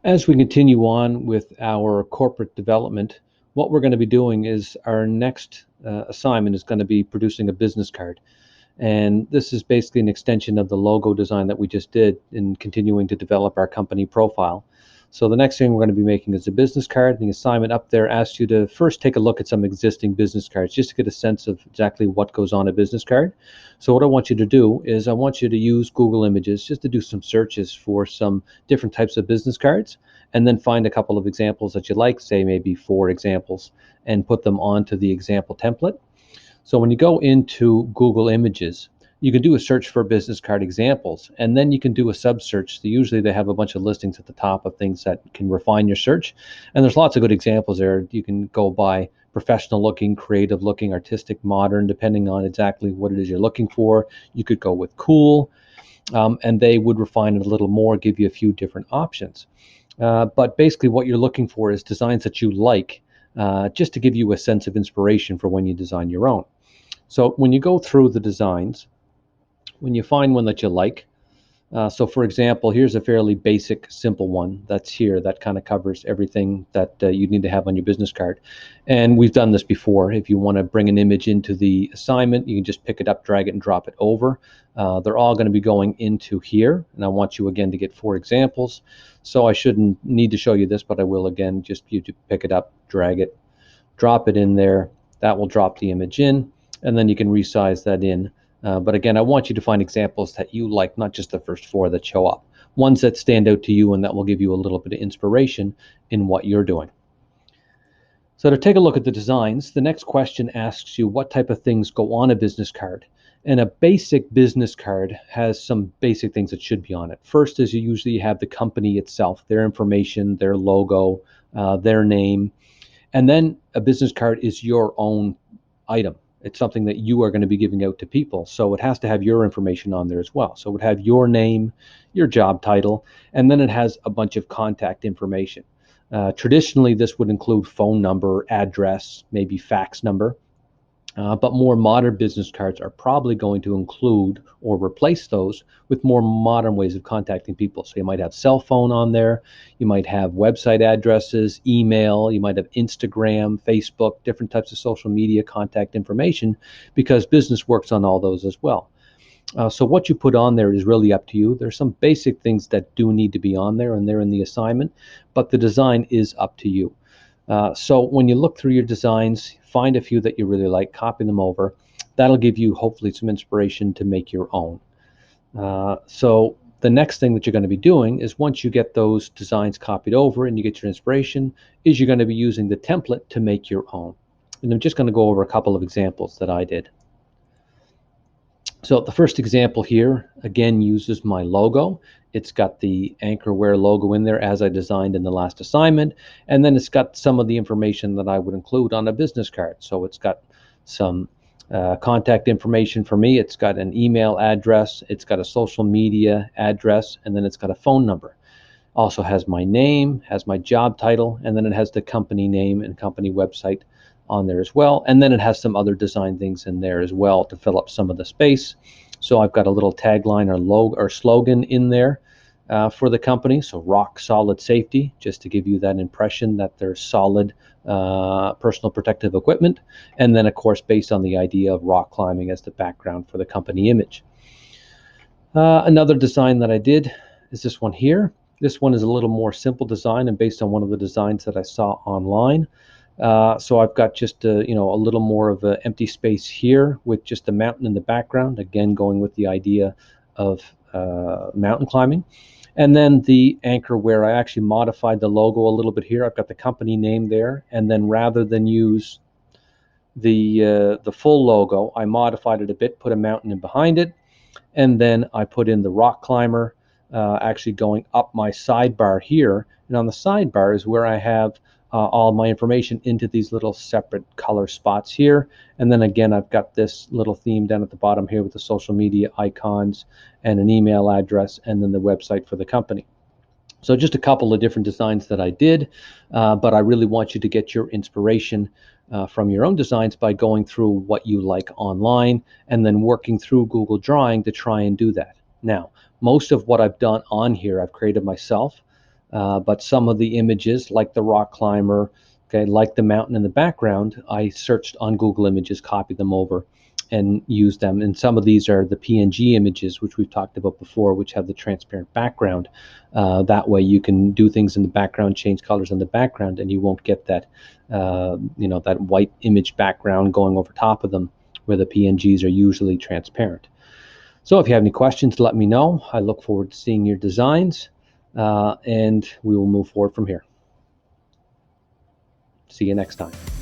As we continue on with our corporate development, what we're going to be doing is our next assignment is going to be producing a business card. And this is basically an extension of the logo design that we just did in continuing to develop our company profile. So the next thing we're going to be making is a business card. The assignment up there asks you to first take a look at some existing business cards just to get a sense of exactly what goes on a business card. So what I want you to do is I want you to use Google Images just to do some searches for some different types of business cards, and then find a couple of examples that you like, say maybe 4 examples, and put them onto the example template. So when you go into Google Images, you can do a search for business card examples, and then you can do a sub search. So usually they have a bunch of listings at the top of things that can refine your search. And there's lots of good examples there. You can go by professional looking, creative looking, artistic, modern, depending on exactly what it is you're looking for. You could go with cool, and they would refine it a little more, give you a few different options. But basically what you're looking for is designs that you like, just to give you a sense of inspiration for when you design your own. So when you go through the designs, when you find one that you like, so for example, here's a fairly basic, simple one that's here that kind of covers everything that you need to have on your business card. And we've done this before. If you want to bring an image into the assignment, you can just pick it up, drag it, and drop it over. They're all going to be going into here, and I want you again to get 4 examples. So I shouldn't need to show you this, but I will again, just you to pick it up, drag it, drop it in there. That will drop the image in, and then you can resize that in. But again, I want you to find examples that you like, not just the first 4 that show up. Ones that stand out to you and that will give you a little bit of inspiration in what you're doing. So to take a look at the designs, the next question asks you what type of things go on a business card. And a basic business card has some basic things that should be on it. First is you usually have the company itself, their information, their logo, their name. And then a business card is your own item. It's something that you are going to be giving out to people. So it has to have your information on there as well. So it would have your name, your job title, and then it has a bunch of contact information. Traditionally, this would include phone number, address, maybe fax number. But more modern business cards are probably going to include or replace those with more modern ways of contacting people. So you might have cell phone on there, you might have website addresses, email, you might have Instagram, Facebook, different types of social media contact information, because business works on all those as well. So what you put on there is really up to you. There's some basic things that do need to be on there, and they're in the assignment, but the design is up to you. So when you look through your designs, find a few that you really like, copy them over. That'll give you hopefully some inspiration to make your own. So the next thing that you're going to be doing is, once you get those designs copied over and you get your inspiration, is you're going to be using the template to make your own. And I'm just going to go over a couple of examples that I did. So the first example here, again, uses my logo. It's got the Anchorware logo in there as I designed in the last assignment. And then it's got some of the information that I would include on a business card. So it's got some contact information for me. It's got an email address. It's got a social media address. And then it's got a phone number. Also has my name, has my job title, and then it has the company name and company website on there as well. And then it has some other design things in there as well to fill up some of the space. So I've got a little tagline or logo or slogan in there for the company. So rock solid safety, just to give you that impression that there's solid personal protective equipment. And then of course, based on the idea of rock climbing as the background for the company image. Another design that I did is this one here. This one is a little more simple design and based on one of the designs that I saw online. So I've got just a little more of an empty space here with just a mountain in the background, again going with the idea of mountain climbing. And then the Anchorware, I actually modified the logo a little bit here. I've got the company name there, and then rather than use the full logo, I modified it a bit, put a mountain in behind it, and then I put in the rock climber actually going up my sidebar here. And on the sidebar is where I have all my information into these little separate color spots here. And then again, I've got this little theme down at the bottom here with the social media icons and an email address and then the website for the company. So just a couple of different designs that I did, but I really want you to get your inspiration from your own designs by going through what you like online and then working through Google Drawing to try and do that. Now, most of what I've done on here, I've created myself. But some of the images, like the rock climber, okay, like the mountain in the background, I searched on Google Images, copied them over, and used them. And some of these are the PNG images, which we've talked about before, which have the transparent background. That way you can do things in the background, change colors in the background, and you won't get that, that white image background going over top of them, where the PNGs are usually transparent. So if you have any questions, let me know. I look forward to seeing your designs, and we will move forward from here. See you next time.